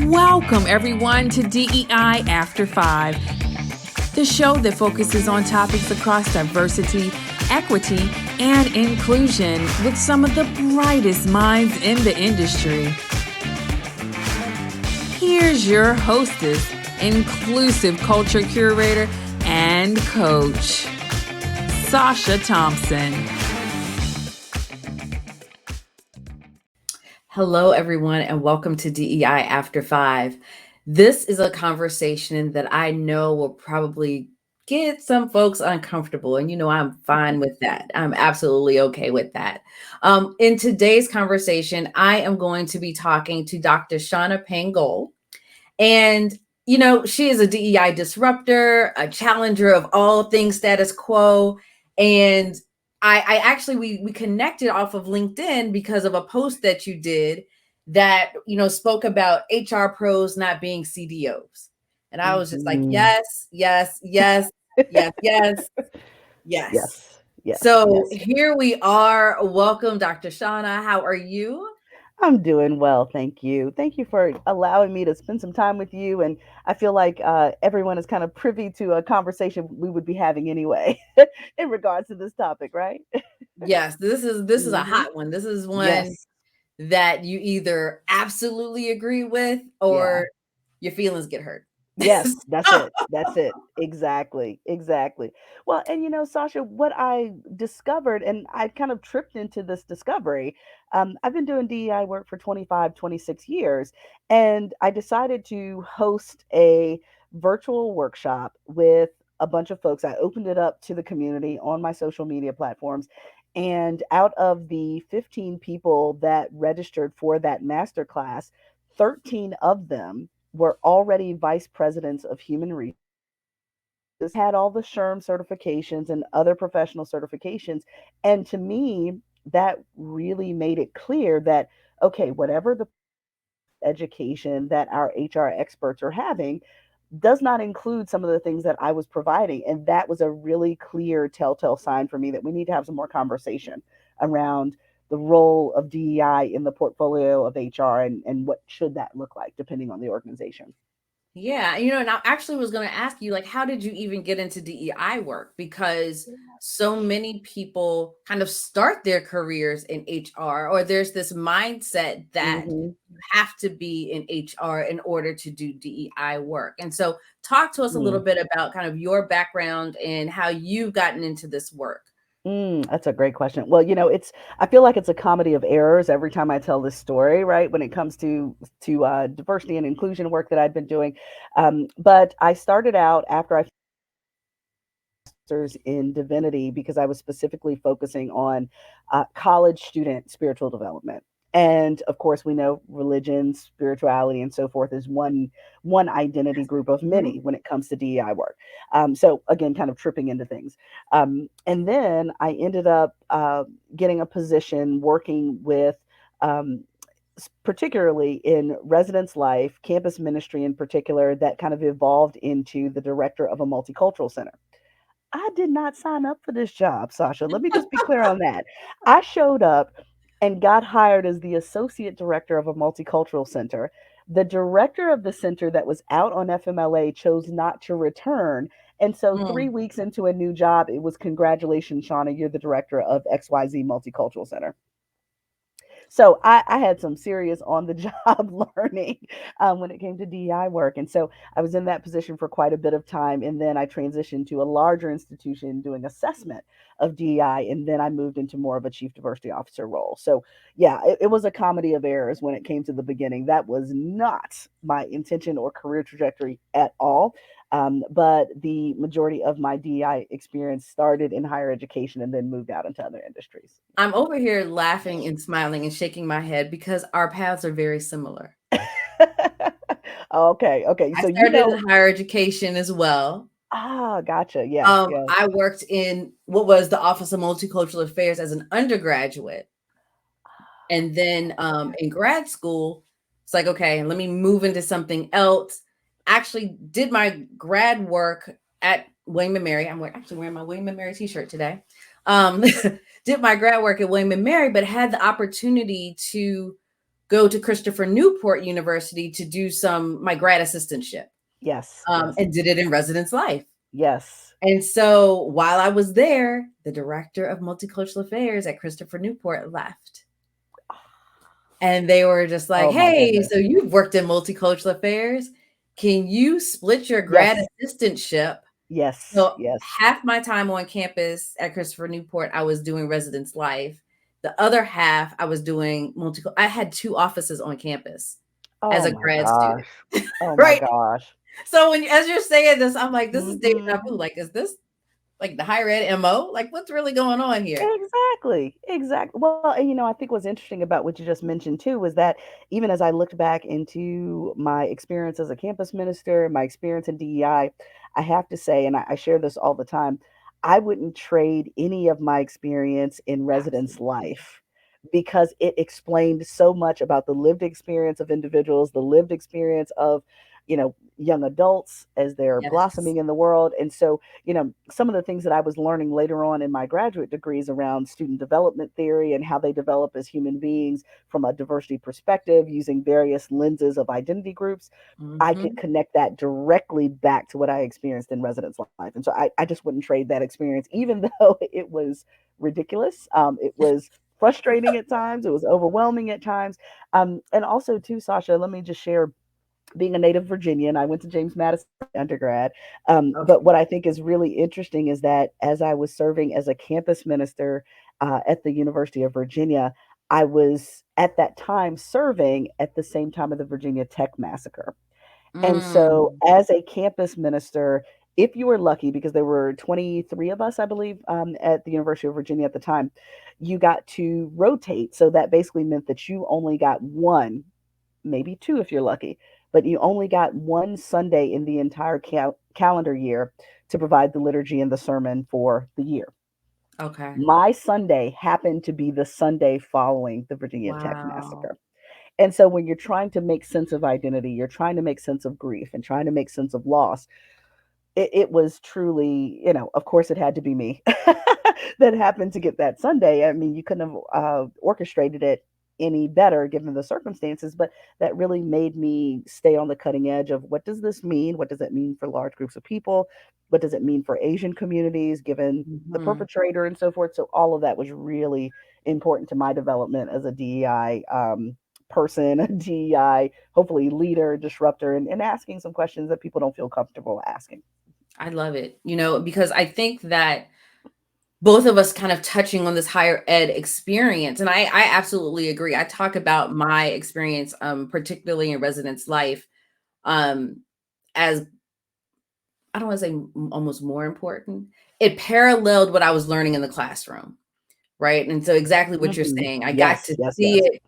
Welcome, everyone, to DEI After 5, the show that focuses on topics across diversity, equity, and inclusion with some of the brightest minds in the industry. Here's your hostess, inclusive culture curator, and coach, Sacha Thompson. Hello, everyone, and welcome to DEI After 5. This is a conversation that I know will probably get some folks uncomfortable, and I'm fine with that. I'm absolutely okay with that. In today's conversation, I am going to be talking to Dr. Shaunna Payne Gold, and she is a DEI disruptor, a challenger of all things status quo, and I actually we connected off of LinkedIn because of a post that you did that spoke about HR pros not being CDOs, and I was just like, yes, yes, yes, yes, yes, yes. So here we are. Welcome, Dr. Shaunna. How are you? I'm doing well, thank you. Thank you for allowing me to spend some time with you. And I feel like everyone is kind of privy to a conversation we would be having anyway in regards to this topic, right? Yes, this is a Hmm. hot one. This is one Yes. that you either absolutely agree with Yeah. or your feelings get hurt. Yes, that's it. That's it. Exactly. Exactly. Well, and Sasha, what I discovered, and I kind of tripped into this discovery. I've been doing DEI work for 25, 26 years, and I decided to host a virtual workshop with a bunch of folks. I opened it up to the community on my social media platforms. And out of the 15 people that registered for that masterclass, 13 of them were already vice presidents of human resources, had all the SHRM certifications and other professional certifications. And to me, that really made it clear that, okay, whatever the education that our HR experts are having does not include some of the things that I was providing. And that was a really clear telltale sign for me that we need to have some more conversation around the role of DEI in the portfolio of HR and what should that look like depending on the organization. Yeah, and I actually was going to ask you, like, how did you even get into DEI work? Because so many people kind of start their careers in HR, or there's this mindset that Mm-hmm. you have to be in HR in order to do DEI work. And so, talk to us a little bit about kind of your background and how you've gotten into this work. That's a great question. Well, I feel like it's a comedy of errors every time I tell this story, right? When it comes to diversity and inclusion work that I've been doing, but I started out after I master's in divinity because I was specifically focusing on college student spiritual development. And of course, we know religion, spirituality, and so forth is one identity group of Mhm. many when it comes to DEI work. So again, kind of tripping into things. And then I ended up getting a position working with particularly in residence life, campus ministry in particular, that kind of evolved into the director of a multicultural center. I did not sign up for this job, Sasha. Let me just be clear on that. I showed up and got hired as the associate director of a multicultural center. The director of the center that was out on FMLA chose not to return. And so, Mm. 3 weeks into a new job, it was congratulations, Shauna, you're the director of XYZ Multicultural Center. So I had some serious on the job learning when it came to DEI work. And so I was in that position for quite a bit of time. And then I transitioned to a larger institution doing assessment of DEI. And then I moved into more of a chief diversity officer role. So yeah, it was a comedy of errors when it came to the beginning. That was not my intention or career trajectory at all. But the majority of my DEI experience started in higher education and then moved out into other industries. I'm over here laughing and smiling and shaking my head because our paths are very similar. Okay, okay. I So started in higher education as well. gotcha. Yes, yes. I worked in what was the Office of Multicultural Affairs as an undergraduate. And then Okay. in grad school, it's like, okay, let me move into something else. Actually, did my grad work at William and Mary. Actually wearing my William and Mary t-shirt today. Um, did my grad work at William and Mary, but had the opportunity to go to Christopher Newport University to do my grad assistantship, Yes, yes, and did it in residence life. yes. And so while I was there, the director of multicultural affairs at Christopher Newport left. And they were just like, Oh my hey, goodness. so you've worked in multicultural affairs. Can you split your grad Yes, assistantship? yes, So yes. half my time on campus at Christopher Newport, I was doing residence life. The other half, I was doing I had two offices on campus as Oh a my grad student, gosh. Oh my right? gosh. So as you're saying this, I'm like, this is deja vu. Mhm. Like, is this like the higher ed MO? Like, what's really going on here? Exactly, exactly. Well, and I think what's interesting about what you just mentioned too was that even as I looked back into my experience as a campus minister, my experience in DEI, I have to say, and I share this all the time, I wouldn't trade any of my experience in residence Absolutely. life because it explained so much about the lived experience of individuals, the lived experience of, young adults as they're Yes. blossoming in the world. And so, some of the things that I was learning later on in my graduate degrees around student development theory and how they develop as human beings from a diversity perspective using various lenses of identity groups, I could Hmm. connect that directly back to what I experienced in residence life. And so I just wouldn't trade that experience, even though it was ridiculous. It was frustrating at times, it was overwhelming at times. And also, too, Sasha, let me just share being a native Virginian, I went to James Madison for my undergrad. But Okay. what I think is really interesting is that as I was serving as a campus minister at the University of Virginia, I was at that time serving at the same time of the Virginia Tech massacre. And so, Mm. as a campus minister, if you were lucky, because there were 23 of us, I believe, at the University of Virginia at the time, you got to rotate. So that basically meant that you only got one, maybe two if you're lucky, but you only got one Sunday in the entire calendar year to provide the liturgy and the sermon for the year. Okay. My Sunday happened to be the Sunday following the Virginia Tech Wow. massacre. And so when you're trying to make sense of identity, you're trying to make sense of grief and trying to make sense of loss, it was truly, of course, it had to be me that happened to get that Sunday. I mean, you couldn't have orchestrated it any better given the circumstances, but that really made me stay on the cutting edge of what does this mean? What does it mean for large groups of people? What does it mean for Asian communities given the Hmm. perpetrator and so forth? So all of that was really important to my development as a DEI person, a DEI, hopefully leader, disruptor, and asking some questions that people don't feel comfortable asking. I love it, because I think that both of us kind of touching on this higher ed experience. And I absolutely agree. I talk about my experience, particularly in residence life, um, as I don't want to say almost more important. It paralleled what I was learning in the classroom, right? And so exactly what you're Mhm. saying, I got Yes, to yes, see yes. it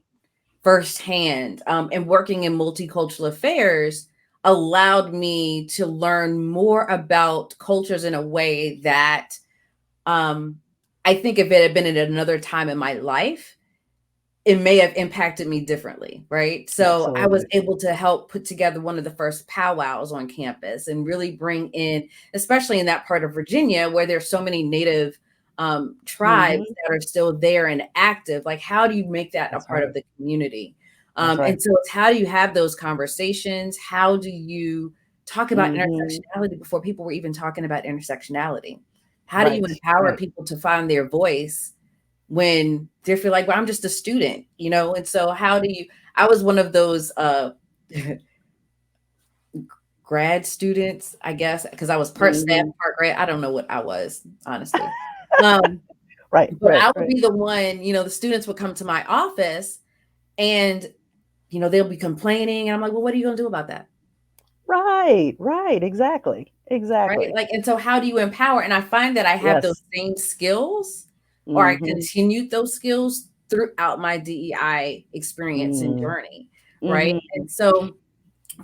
firsthand. And working in multicultural affairs allowed me to learn more about cultures in a way that, um, I think if it had been at another time in my life, it may have impacted me differently, right? So I was Absolutely. able to help put together one of the first powwows on campus and really bring in, especially in that part of Virginia where there's so many native tribes Mhm. that are still there and active. Like, how do you make that a That's part right. of the community? That's right. And so it's how do you have those conversations? How do you talk about Mhm. intersectionality before people were even talking about intersectionality? How do you Right, empower right. people to find their voice when they feel like, well, I'm just a student, And so how do you I was one of those grad students, I guess, because I was part staff, Mhm. part grad. I don't know what I was, honestly. Um, Right, but right, I would right. be the one, the students would come to my office and they'll be complaining. And I'm like, well, what are you gonna do about that? Right, right, exactly, Right? exactly. Like, and so how do you empower? And I find that I have those Yes. same skills, or I Mhm. continued those skills throughout my DEI experience and Mm. journey, right? Mhm. And so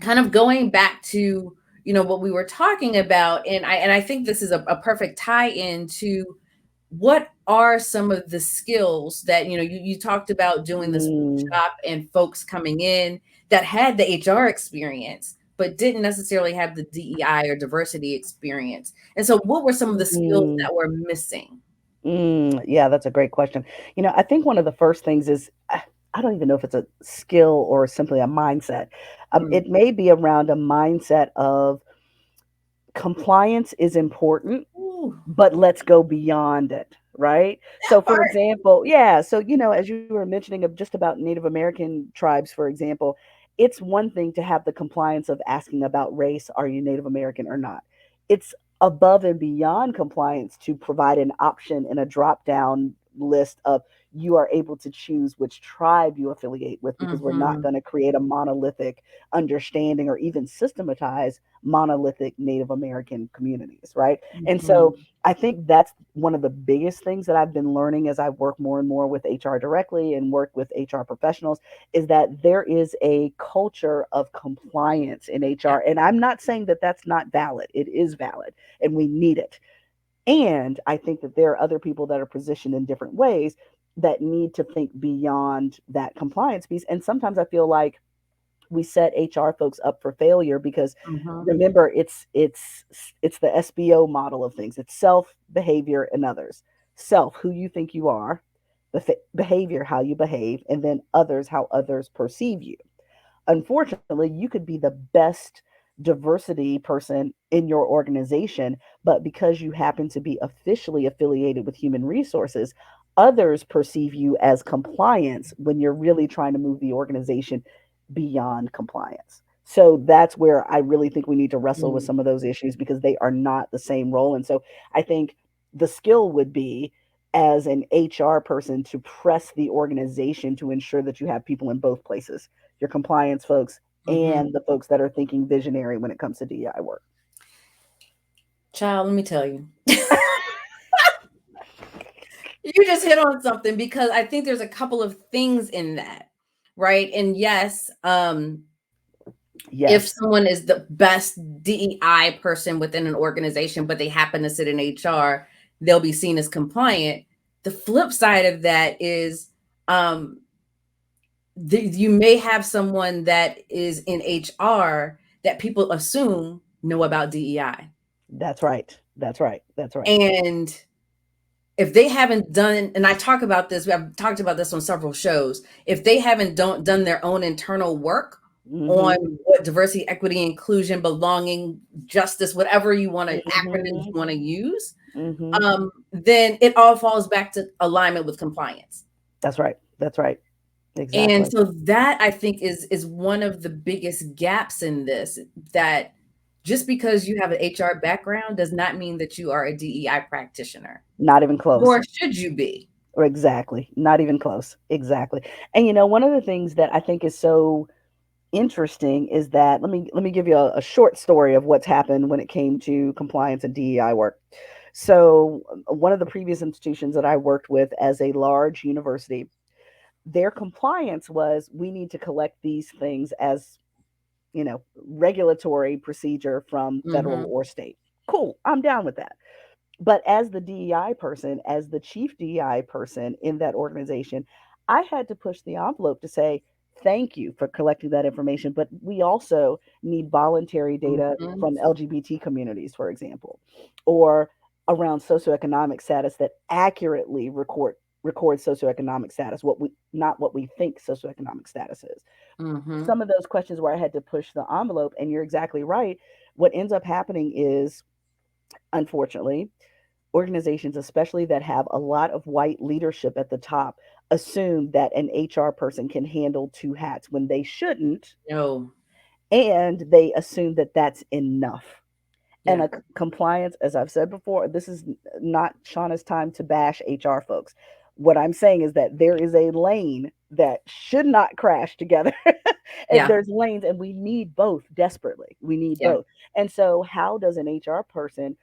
kind of going back to, what we were talking about, and I think this is a perfect tie-in to what are some of the skills that, you talked about doing this Mm. workshop and folks coming in that had the HR experience, but didn't necessarily have the DEI or diversity experience. And so what were some of the skills Mm. that were missing? Yeah, that's a great question. I think one of the first things is I don't even know if it's a skill or simply a mindset. Mm. It may be around a mindset of compliance is important, Ooh, but let's go beyond it, right? So, that for part. example, yeah, so, as you were mentioning of just about Native American tribes, for example, it's one thing to have the compliance of asking about race, are you Native American or not? It's above and beyond compliance to provide an option in a drop down list of you are able to choose which tribe you affiliate with because we're not Mhm. going to create a monolithic understanding or even systematize monolithic Native American communities, right? And so Mhm. I think that's one of the biggest things that I've been learning as I work more and more with HR directly and work with HR professionals is that there is a culture of compliance in Yeah. HR. And I'm not saying that that's not valid, it is valid and we need it. And I think that there are other people that are positioned in different ways that need to think beyond that compliance piece. And sometimes I feel like we set HR folks up for failure because Mhm. remember it's the SBO model of things. It's self, behavior, and others. Self, who you think you are, behavior, how you behave, and then others, how others perceive you. Unfortunately, you could be the best diversity person in your organization, but because you happen to be officially affiliated with human resources, others perceive you as compliance when you're really trying to move the organization beyond compliance. So that's where I really think we need to wrestle with Mm. some of those issues because they are not the same role. And so I think the skill would be as an HR person to press the organization to ensure that you have people in both places, your compliance folks Mhm. and the folks that are thinking visionary when it comes to DEI work. Child, let me tell you. You just hit on something because I think there's a couple of things in that, right? And yes, if Yes, someone is the best DEI person within an organization, but they happen to sit in HR, they'll be seen as compliant. The flip side of that is um, you may have someone that is in HR that people assume know about DEI. that's right. That's right. That's right. And if they haven't done, and I talk about this, I've talked about this on several shows, if they haven't done their own internal work on Mhm. what diversity, equity, inclusion, belonging, justice, whatever you want to acronyms you Mhm. want to use, Mhm. then it all falls back to alignment with compliance. That's right. That's right. And Exactly. so that I think is one of the biggest gaps in this, that just because you have an HR background does not mean that you are a DEI practitioner, Not even close. nor should you be. Or exactly. Not even close. Exactly. And one of the things that I think is so interesting is that let me give you a short story of what's happened when it came to compliance and DEI work. So, one of the previous institutions that I worked with as a large university, their compliance was we need to collect these things as, regulatory procedure from federal Mhm. or state. Cool, I'm down with that. But as the DEI person, as the chief DEI person in that organization, I had to push the envelope to say, thank you for collecting that information. But we also need voluntary data Mhm. from LGBT communities, for example, or around socioeconomic status that accurately record socioeconomic status, what we not what we think socioeconomic status is. Mhm. Some of those questions where I had to push the envelope, and you're exactly right. What ends up happening is, unfortunately, organizations, especially that have a lot of white leadership at the top, assume that an HR person can handle two hats when they shouldn't, No. and they assume that that's enough. And Yeah. compliance, as I've said before, this is not Shauna's time to bash HR folks. What I'm saying is that there is a lane that should not crash together. And Yeah. there's lanes, and we need both desperately. We need Yeah. both. And so, how does an HR person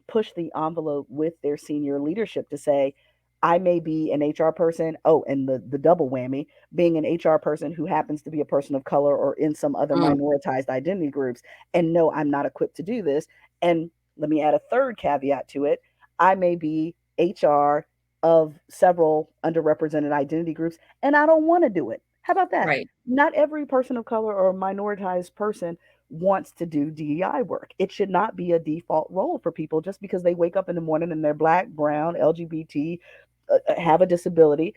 push the envelope with their senior leadership to say, I may be an HR person. Oh, and the double whammy, being an HR person who happens to be a person of color or in some other Mm. minoritized identity groups, and no, I'm not equipped to do this. And let me add a third caveat to it. I may be HR of several underrepresented identity groups, and I don't want to do it. How about that? Right. Not every person of color or minoritized person wants to do DEI work. It should not be a default role for people just because they wake up in the morning and they're black, brown, LGBT, have a disability.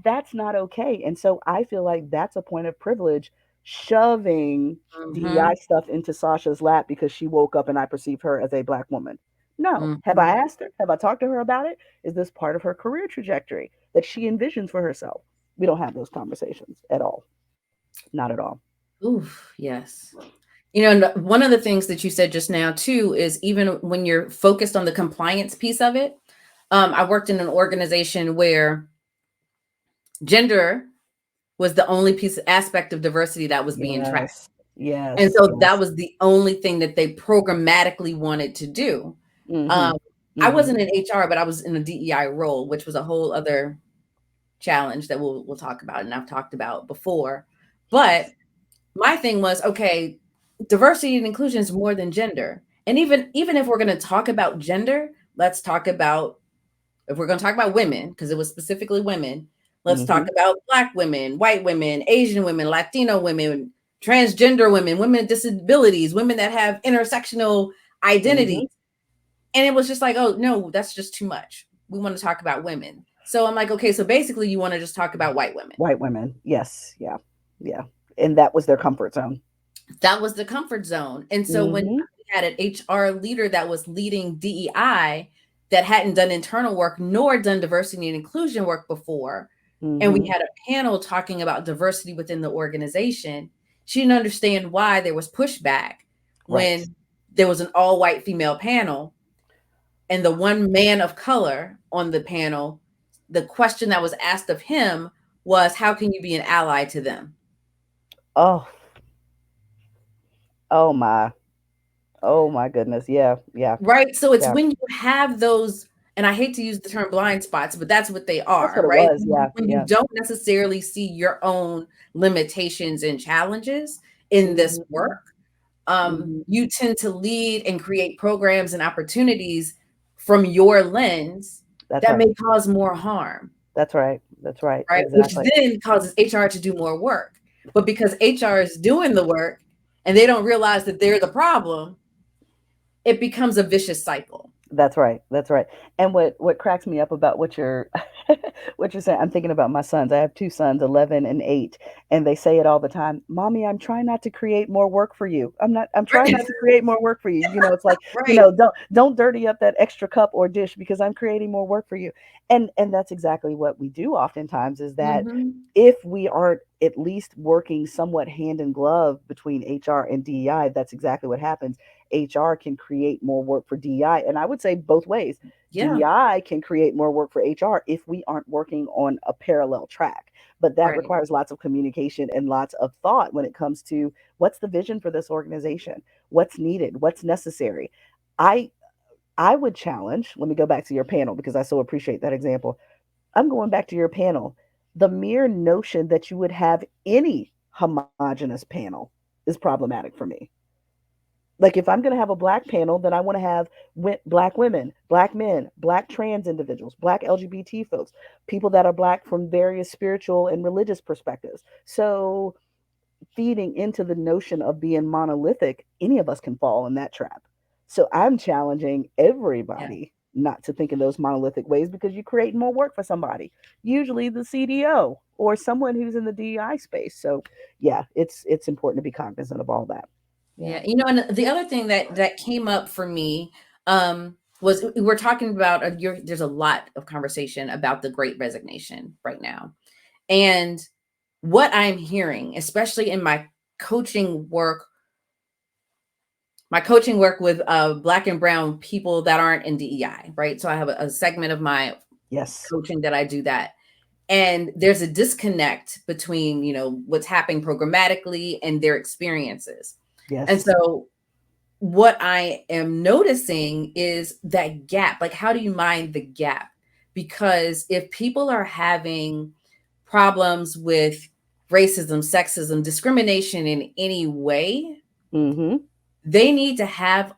That's not okay. And so I feel like that's a point of privilege, shoving DEI Mhm. stuff into Sasha's lap because she woke up and I perceive her as a black woman. No. Have I Mhm. asked her? Have I talked to her about it? Is this part of her career trajectory that she envisions for herself? We don't have those conversations at all. Not at all. Oof, yes. And one of the things that you said just now too is even when you're focused on the compliance piece of it, I worked in an organization where gender was the only piece aspect of diversity that was being tracked. Yes. And Yes. so that Yes. was the only thing that they programmatically wanted to do. Mhm. Um, I Mhm. wasn't in HR, but I was in a DEI role, which was a whole other challenge that we'll talk about and I've talked about before. But Yes. my thing was, okay, diversity and inclusion is more than gender. And even if we're going to talk about gender, let's talk about, if we're going to talk about women, because it was specifically women, let's talk Mhm. about black women, white women, Asian women, Latino women, transgender women, women with disabilities, women that have intersectional identities. Mhm. And it was just like, oh no, that's just too much. We want to talk about women. So I'm like, okay, so basically you want to just talk about white women. White women. Yes. Yeah. Yeah. And that was their comfort zone. That was the comfort zone. And so when Mhm. we had an HR leader that was leading DEI that hadn't done internal work nor done diversity and inclusion work before, and we Mhm. had a panel talking about diversity within the organization, she didn't understand why there was pushback Right. when there was an all white female panel and the one man of color on the panel. The question that was asked of him was, how can you be an ally to them? Oh. Oh my. Oh my goodness. Yeah. Yeah. Right? So it's Yeah. when you have those, and I hate to use the term blind spots, but that's what they That's what are, it right? was. Yeah. When you Yeah. don't necessarily see your own limitations and challenges in this Mhm. work, Mhm. you tend to lead and create programs and opportunities from your lens That's that right. may cause more harm, That's right. That's right. right? Which Exactly. then causes HR to do more work. But because HR is doing the work and they don't realize that they're the problem, it becomes a vicious cycle. That's right. That's right. And what cracks me up about what you're what you're saying, I'm thinking about my sons. I have two sons, 11 and 8, and they say it all the time. Mommy, I'm trying not to create more work for you. I'm trying Right. not to create more work for you. It's like, Right. don't dirty up that extra cup or dish because I'm creating more work for you. And that's exactly what we do oftentimes is that Mhm. if we aren't at least working somewhat hand in glove between HR and DEI, that's exactly what happens. HR can create more work for DEI. And I would say both ways. Yeah. DEI can create more work for HR if we aren't working on a parallel track. But that Right. requires lots of communication and lots of thought when it comes to what's the vision for this organization, what's needed, what's necessary. I I would challenge, let me go back to your panel because I so appreciate that example. I'm going back to your panel. The mere notion that you would have any homogenous panel is problematic for me. Like if I'm going to have a black panel, then I want to have black women, black men, black trans individuals, black LGBT folks, people that are black from various spiritual and religious perspectives. So feeding into the notion of being monolithic, any of us can fall in that trap. So I'm challenging Yeah. everybody not to think in those monolithic ways because you create more work for somebody, usually the CDO or someone who's in the DEI space. So yeah, it's important to be cognizant of all that. Yeah. Yeah. And the other thing that came up for me was we're talking about there's a lot of conversation about the great resignation right now. And what I'm hearing, especially in coaching work, my coaching work with black and brown people that aren't in DEI, right? So I have a segment of my Yes. coaching that I do that. And there's a disconnect between, what's happening programmatically and their experiences. And Yes. so what I am noticing is that gap. Like, how do you mind the gap? Because if people are having problems with racism, sexism, discrimination in any way, Mhm. they need to have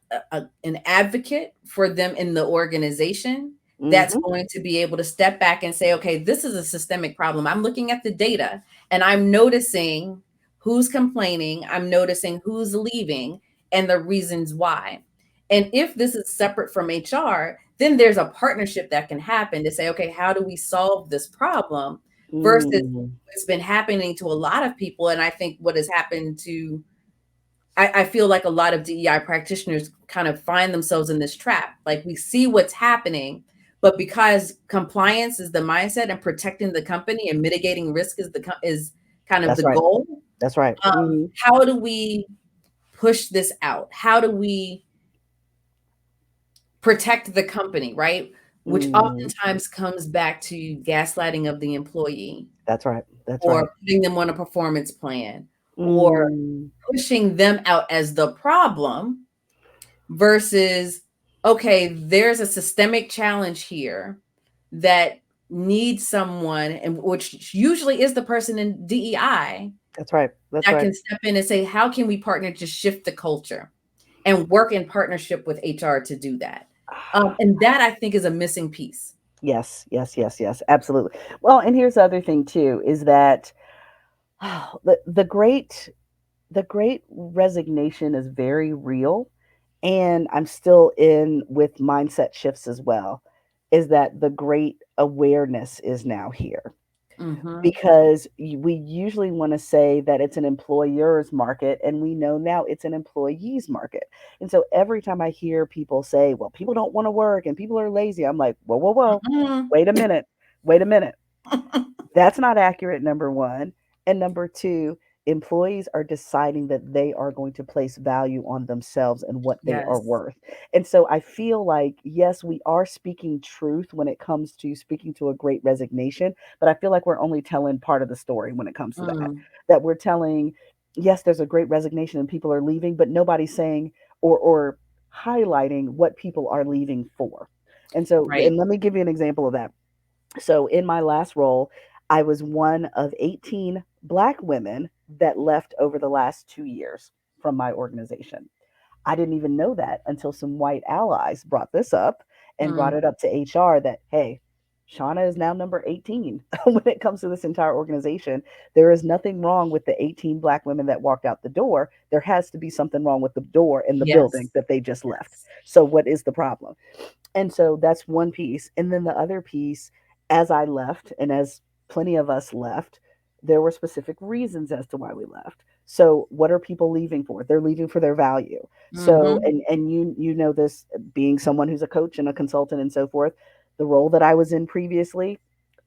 an advocate for them in the organization that's Mhm. going to be able to step back and say, okay, this is a systemic problem. I'm looking at the data and I'm noticing who's complaining, I'm noticing who's leaving and the reasons why. And if this is separate from HR, then there's a partnership that can happen to say, okay, how do we solve this problem? versus Mm, it's been happening to a lot of people. And I think what has happened to, I feel like a lot of DEI practitioners kind of find themselves in this trap. Like we see what's happening, but because compliance is the mindset and protecting the company and mitigating risk is is kind of that's the right. goal. That's right. Mhm. How do we push this out? How do we protect the company, right? Which Mhm. oftentimes comes back to gaslighting of the employee That's right. That's or right. putting them on a performance plan or Mm, pushing them out as the problem versus, okay, there's a systemic challenge here that needs someone, and which usually is the person in DEI that's right. That's that right. can step in and say, how can we partner to shift the culture and work in partnership with HR to do that? And that I think is a missing piece. Yes, yes, yes, yes, absolutely. Well, and here's the other thing too is that the great resignation is very real, and I'm still in with mindset shifts as well. Is that the great awareness is now here? Hmm. Because we usually want to say that it's an employer's market, and we know now it's an employee's market. And so every time I hear people say, well, people don't want to work and people are lazy, I'm like, whoa, whoa, whoa, Hmm. wait a minute, wait a minute. That's not accurate, number one. And number two, employees are deciding that they are going to place value on themselves and what they are Yes. worth. And so I feel like, yes, we are speaking truth when it comes to speaking to a great resignation, but I feel like we're only telling part of the story when it comes to that. Mm, That we're telling, yes, there's a great resignation and people are leaving, but nobody's saying or highlighting what people are leaving for. And so, right. and let me give you an example of that. So in my last role, I was one of 18 Black women that left over the last 2 years from my organization. I didn't even know that until some white allies brought this up and brought Mm, it up to HR that, hey, Shaunna is now number 18 when it comes to this entire organization. There is nothing wrong with the 18 Black women that walked out the door. There has to be something wrong with the door in the building yes. that they just left. Yes. So, what is the problem? And so that's one piece. And then the other piece, as I left, and as plenty of us left, there were specific reasons as to why we left. So what are people leaving for? They're leaving for their value. So Hmm. and you know this, being someone who's a coach and a consultant and so forth, the role that I was in previously,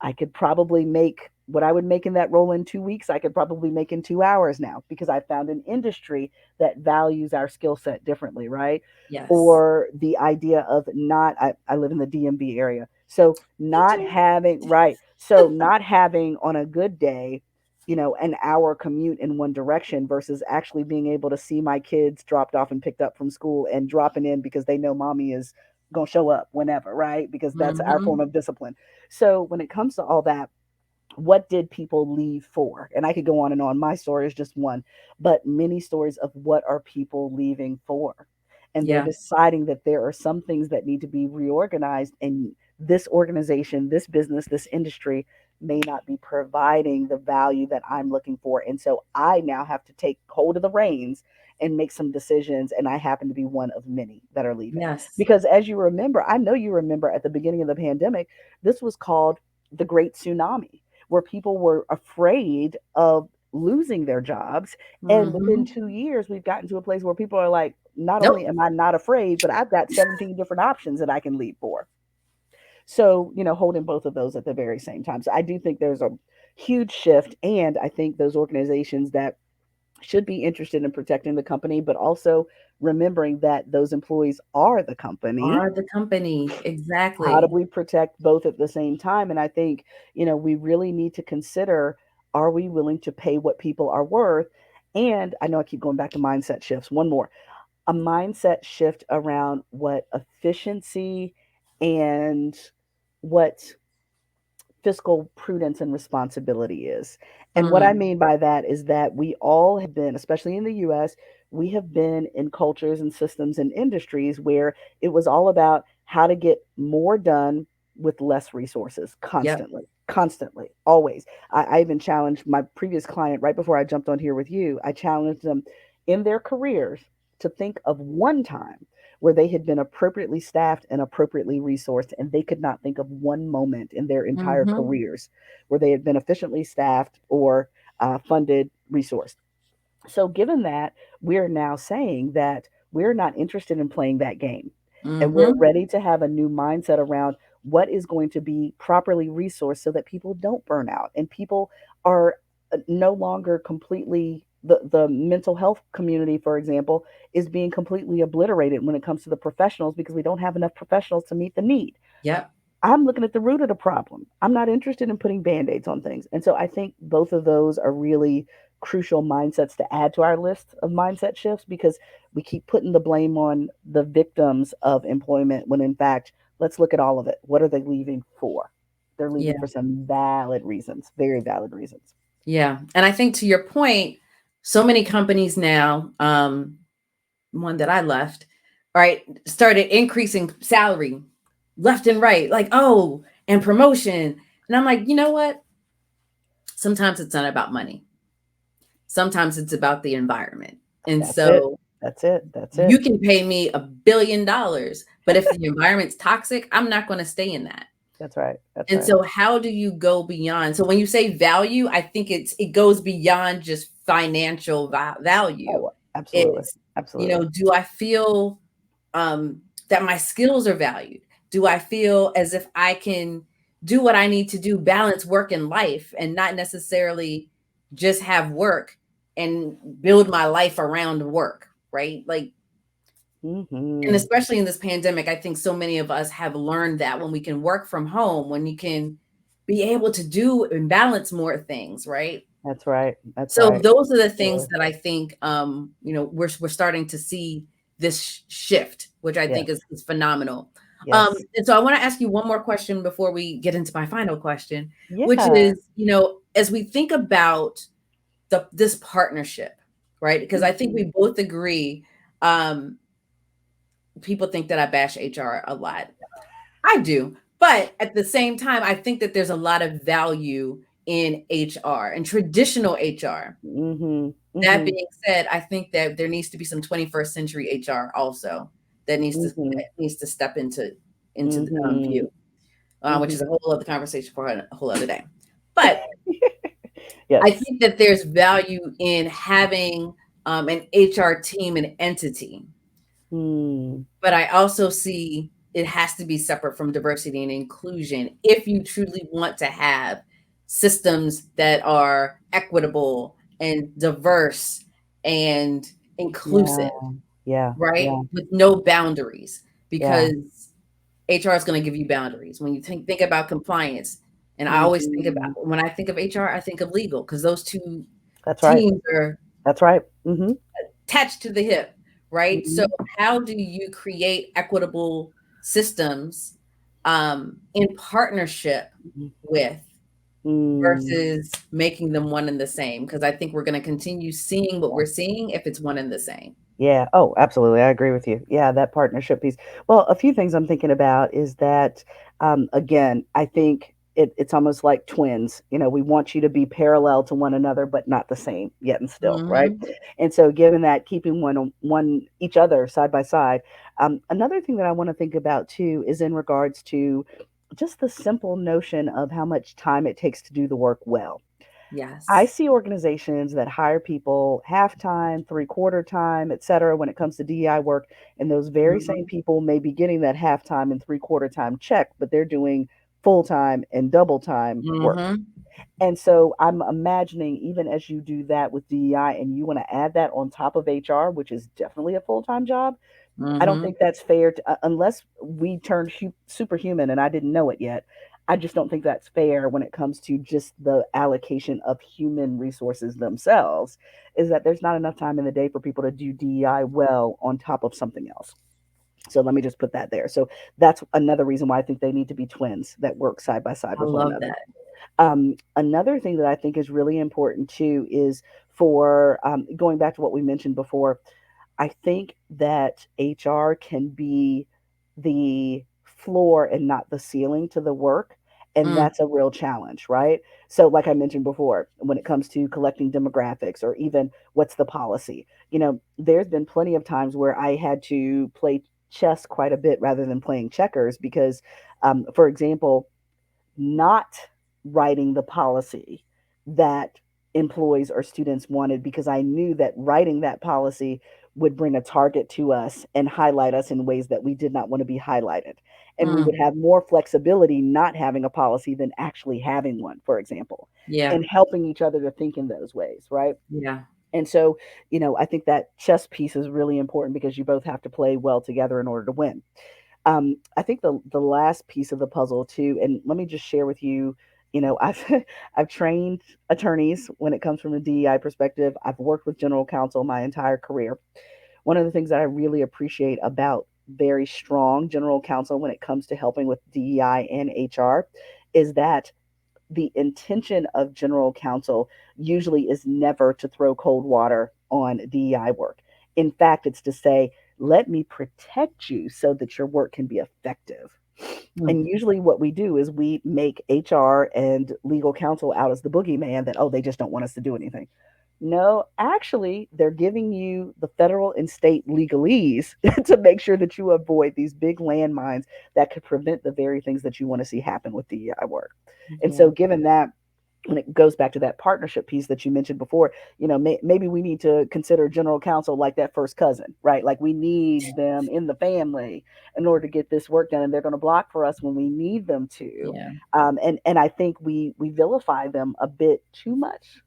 I could probably make what I would make in that role in 2 weeks, I could probably make in 2 hours now because I found an industry that values our skill set differently, right? Yes. Or the idea of not, I live in the DMV area. So Me not too. having, right. So not having on a good day, an hour commute in one direction versus actually being able to see my kids dropped off and picked up from school and dropping in because they know mommy is going to show up whenever, right? Because that's our form Hmm. of discipline. So when it comes to all that, what did people leave for? And I could go on and on. My story is just one, but many stories of what are people leaving for. And they're Yeah. deciding that there are some things that need to be reorganized, and this organization, this business, this industry may not be providing the value that I'm looking for. And so I now have to take hold of the reins and make some decisions. And I happen to be one of many that are leaving. Yes. Because as you remember, I know you remember at the beginning of the pandemic, this was called the Great Tsunami, where people were afraid of losing their jobs. And within Hmm. 2 years, we've gotten to a place where people are like, not only Nope. am I not afraid, but I've got 17 different options that I can leave for. So, holding both of those at the very same time. So I do think there's a huge shift. And I think those organizations that should be interested in protecting the company, but also remembering that those employees are the company. Are the company. How do Exactly. we protect both at the same time? And I think, we really need to consider, are we willing to pay what people are worth? And I know I keep going back to mindset shifts. One more, a mindset shift around what efficiency and what fiscal prudence and responsibility is. And what I Mm, mean by that is that we all have been, especially in the US, we have been in cultures and systems and industries where it was all about how to get more done with less resources yep. constantly, constantly, always. I even challenged my previous client right before I jumped on here with you. I challenged them in their careers to think of one time where they had been appropriately staffed and appropriately resourced, and they could not think of one moment in their entire Mhm. careers where they had been efficiently staffed or funded, resourced. So, given that, we're now saying that we're not interested in playing that game. And we're Mhm. ready to have a new mindset around what is going to be properly resourced so that people don't burn out and people are no longer completely. The mental health community, for example, is being completely obliterated when it comes to the professionals because we don't have enough professionals to meet the need. Yep. I'm looking at the root of the problem. I'm not interested in putting band-aids on things. And so I think both of those are really crucial mindsets to add to our list of mindset shifts because we keep putting the blame on the victims of employment when in fact, let's look at all of it. What are they leaving for? They're leaving Yeah. for some valid reasons, very valid reasons. Yeah. And I think to your point, so many companies now, one that I left, right, started increasing salary left and right, like, oh, and promotion. And I'm like, you know what? Sometimes it's not about money. Sometimes it's about the environment. And That's it. so That's it. That's you it. can pay me $1 billion, but if the environment's toxic, I'm not going to stay in that. That's right. That's And right. so how do you go beyond? So when you say value, I think it goes beyond just financial value. Oh, absolutely. It's, Absolutely. do I feel that my skills are valued? Do I feel as if I can do what I need to do, balance work and life, and not necessarily just have work and build my life around work, right? Like, and Mhm. especially in this pandemic, I think so many of us have learned that when we can work from home, when you can be able to do and balance more things, right? That's right. That's So right. those are the things Absolutely. that I think, we're starting to see this shift, which I think Yes. is phenomenal. Yes. And so I want to ask you one more question before we get into my final question, which Yeah. is, as we think about this partnership, right? Because I think Mhm. we both agree, um, people think that I bash HR a lot. I do. But at the same time, I think that there's a lot of value in HR and traditional HR. Mhm. That Mhm. being said, I think that there needs to be some 21st century HR also Mhm. that needs to step into the Mhm. view, which is a Mhm. whole other conversation for a whole other day. But I Yes. think that there's value in having an HR team and entity, Mm. but I also see it has to be separate from diversity and inclusion if you truly want to have systems that are equitable and diverse and Yeah. inclusive, Yeah. right? Yeah. With no boundaries, Yeah. because HR is going to give you boundaries. When you think about compliance, and I always think about, Mhm. when I think of HR, I think of legal, because those two That's right. teams are That's right. Mhm. attached to the hip, right? So Mhm. how do you create equitable systems in partnership Mhm. with, Mm. versus making them one and the same? Because I think we're going to continue seeing what we're seeing if it's one and the same. Yeah. Oh, absolutely. I agree with you. Yeah, that partnership piece. Well, a few things I'm thinking about is that, again, I think it's almost like twins. We want you to be parallel to one another, but not the same yet and still, right? Hmm. And so, given that, keeping one each other side by side. Another thing that I want to think about too is in regards to just the simple notion of how much time it takes to do the work well. I Yes. see organizations that hire people half-time, three-quarter time, et cetera, when it comes to DEI work, and those very same Hmm. people may be getting that half-time and three-quarter time check, but they're doing full-time and double-time work. Hmm. And so I'm imagining even as you do that with DEI and you want to add that on top of HR, which is definitely a full-time job, I don't Hmm. think that's fair to, unless we turned superhuman and I didn't know it yet. I just don't think that's fair when it comes to just the allocation of human resources themselves. Is that there's not enough time in the day for people to do DEI well on top of something else. So let me just put that there. So that's another reason why I think they need to be twins that work side by side I with one love another. that. Another thing that I think is really important too is for going back to what we mentioned before, I think that HR can be the floor and not the ceiling to the work. And Mm. that's a real challenge, right? So, like I mentioned before, when it comes to collecting demographics or even what's the policy, there's been plenty of times where I had to play chess quite a bit rather than playing checkers because, for example, not writing the policy that employees or students wanted because I knew that writing that policy would bring a target to us and highlight us in ways that we did not want to be highlighted. And we would Mm, have more flexibility not having a policy than actually having one, for example, yeah. and helping each other to think in those ways, right? Yeah. And so, I think that chess piece is really important because you both have to play well together in order to win. I think the last piece of the puzzle too, and let me just share with you, I've I've trained attorneys when it comes from a DEI perspective. I've worked with general counsel my entire career. One of the things that I really appreciate about very strong general counsel when it comes to helping with DEI and HR is that the intention of general counsel usually is never to throw cold water on DEI work. In fact, it's to say, let me protect you so that your work can be effective. Mm. And usually, what we do is we make HR and legal counsel out as the boogeyman that, oh, they just don't want us to do anything. No, actually, they're giving you the federal and state legalese to make sure that you avoid these big landmines that could prevent the very things that you want to see happen with DEI work. And Yeah. so, given that, when it goes back to that partnership piece that you mentioned before, maybe we need to consider general counsel like that first cousin, right? Like we need them in the family in order to get this work done, and they're going to block for us when we need them to. Yeah. And I think we vilify them a bit too much.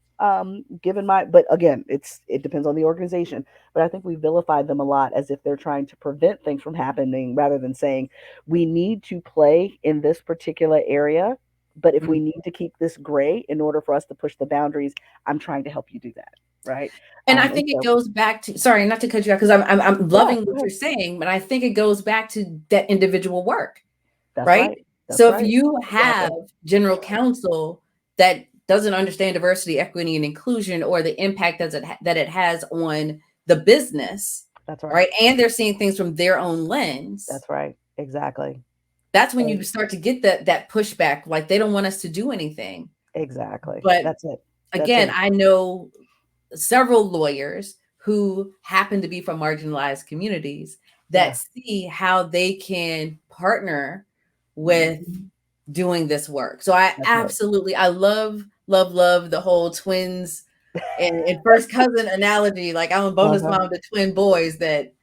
Given my, but again, it depends on the organization. But I think we vilify them a lot as if they're trying to prevent things from happening, rather than saying we need to play in this particular area, but if we Mm. need to keep this gray in order for us to push the boundaries, I'm trying to help you do that, right? And I And think it so, goes back to, sorry, not to cut you out, because I'm yeah, loving go what you're ahead. saying, but I think it goes back to that individual work, That's right? right. That's So if right. you have Exactly. general counsel that doesn't understand diversity, equity, and inclusion, or the impact that it has on the business, That's right. right? And they're seeing things from their own lens, That's right. Exactly. that's when you E- start to get that pushback, like they don't want us to do anything. Exactly. But That's it. That's again, it. I know several lawyers who happen to be from marginalized communities Yeah. that see how they can partner with Mhm. doing this work. So I That's it. absolutely, I love the whole twins and first cousin analogy. Like I'm a Uh bonus huh. mom to twin boys that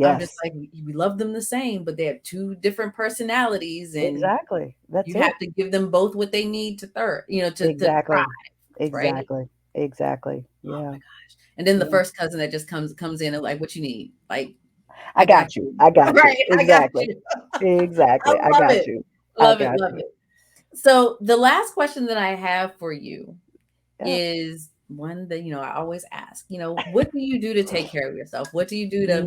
I'm just Yes. like, we love them the same, but they have two different personalities, and Exactly. That's you it. have to give them both what they need to to Exactly. thrive, right? Exactly. Exactly. Oh Yeah. my gosh. And then the Yeah. first cousin that just comes in and like, what you need? Like, I I got got you. you. I got you. Right. I got Exactly. you. I Exactly. I love got it. you. I Love it. got Love you. it. So the last question that I have for you Yeah. is one that, I always ask, what do you do to take care of yourself? What do you do to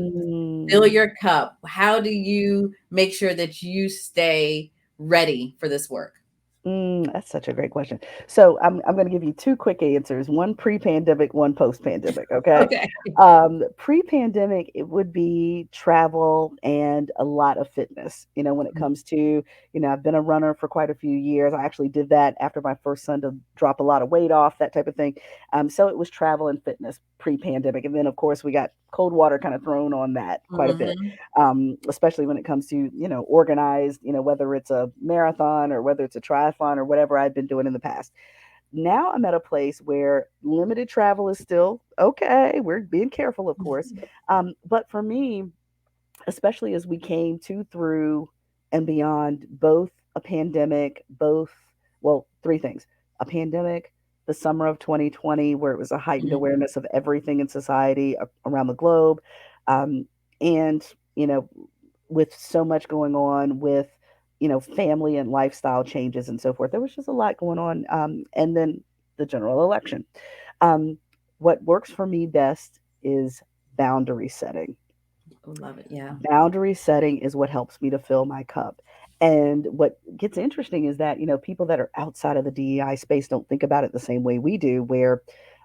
fill Mm. your cup? How do you make sure that you stay ready for this work? That's such a great question. So I'm going to give you two quick answers: one pre-pandemic, one post-pandemic. Okay. Okay. Pre-pandemic, it would be travel and a lot of fitness. When it comes to, I've been a runner for quite a few years. I actually did that after my first son to drop a lot of weight off, that type of thing. So it was travel and fitness pre-pandemic, and then of course we got cold water kind of thrown on that quite a bit, Mm-hmm. especially when it comes to organized, whether it's a marathon or whether it's a triathlon or whatever I've been doing in the past. Now I'm at a place where limited travel is still okay. We're being careful, of course, but for me, especially as we came to, through, and beyond both a pandemic, both, well, three things: a pandemic, the summer of 2020, where it was a heightened Mm-hmm. awareness of everything in society around the globe, um, and with so much going on with family and lifestyle changes and so forth, there was just a lot going on, and then the general election. um, what works for me best is boundary setting. Love it. Yeah. Boundary setting is what helps me to fill my cup. And what gets interesting is that, people that are outside of the DEI space don't think about it the same way we do, where,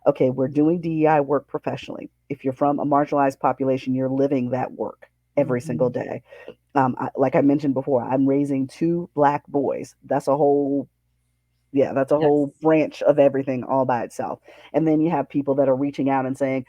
okay, we're doing DEI work professionally. If you're from a marginalized population, you're living that work every single Mm-hmm. day. Like I mentioned before, I'm raising two Black boys. That's a whole Yes. branch of everything all by itself. And then you have people that are reaching out and saying,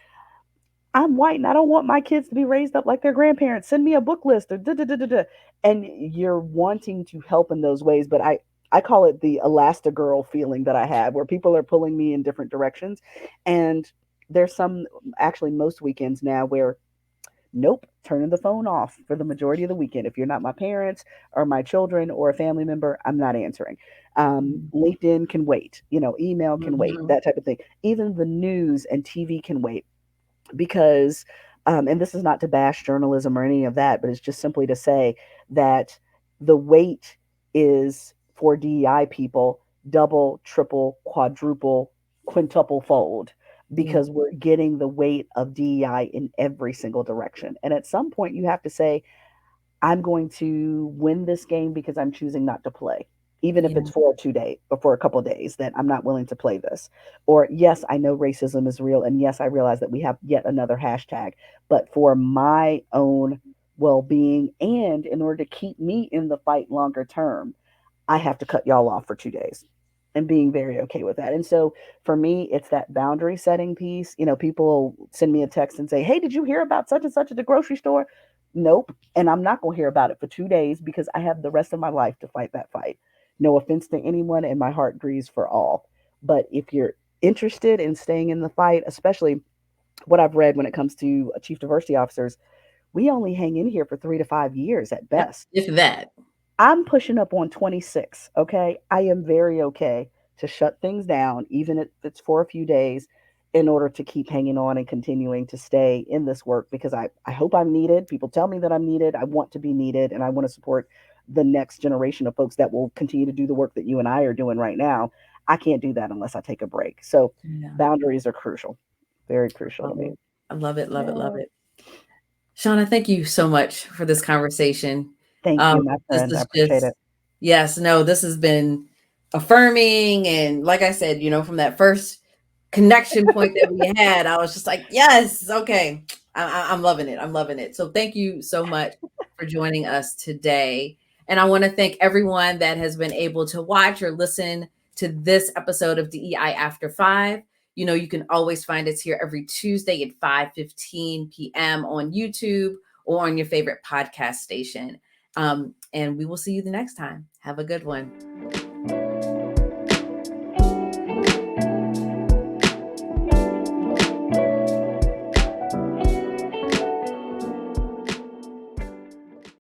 I'm white and I don't want my kids to be raised up like their grandparents. Send me a book list or da da da da da. And you're wanting to help in those ways, but I call it the Elastigirl feeling that I have, where people are pulling me in different directions. And there's some, actually most weekends now, where nope, turning the phone off for the majority of the weekend. If you're not my parents or my children or a family member, I'm not answering. LinkedIn can wait, email can wait, Mhm. that type of thing. Even the news and TV can wait because, and this is not to bash journalism or any of that, but it's just simply to say that the wait is for DEI people double, triple, quadruple, quintuple fold Yeah. because we're getting the weight of DEI in every single direction. And at some point, you have to say, I'm going to win this game because I'm choosing not to play, even if Yeah. it's for a 2 day or for a couple of days, that I'm not willing to play this. Or, yes, I know racism is real. And yes, I realize that we have yet another hashtag. But for my own well being and in order to keep me in the fight longer term, I have to cut y'all off for 2 days and being very okay with that. And so for me, it's that boundary setting piece. People send me a text and say, hey, did you hear about such and such at the grocery store? Nope. And I'm not going to hear about it for 2 days because I have the rest of my life to fight that fight. No offense to anyone, and my heart grieves for all. But if you're interested in staying in the fight, especially what I've read when it comes to chief diversity officers, we only hang in here for 3 to 5 years at Yep. best. If that. I'm pushing up on 26. Okay. I am very okay to shut things down, even if it's for a few days, in order to keep hanging on and continuing to stay in this work because I hope I'm needed. People tell me that I'm needed. I want to be needed and I want to support the next generation of folks that will continue to do the work that you and I are doing right now. I can't do that unless I take a break. So Yeah. boundaries are crucial, very crucial to Love me. it. I love it. Love it. Love Yeah. it. Shauna, thank you so much for this conversation. Thank you, my This friend. I is appreciate just, it. yes, no, this has been affirming. And like I said, from that first connection point that we had, I was just like, yes, okay, I'm loving it. I'm loving it. So thank you so much for joining us today. And I want to thank everyone that has been able to watch or listen to this episode of DEI After 5. You can always find us here every Tuesday at 5:15 p.m. on YouTube or on your favorite podcast station. And we will see you the next time. Have a good one.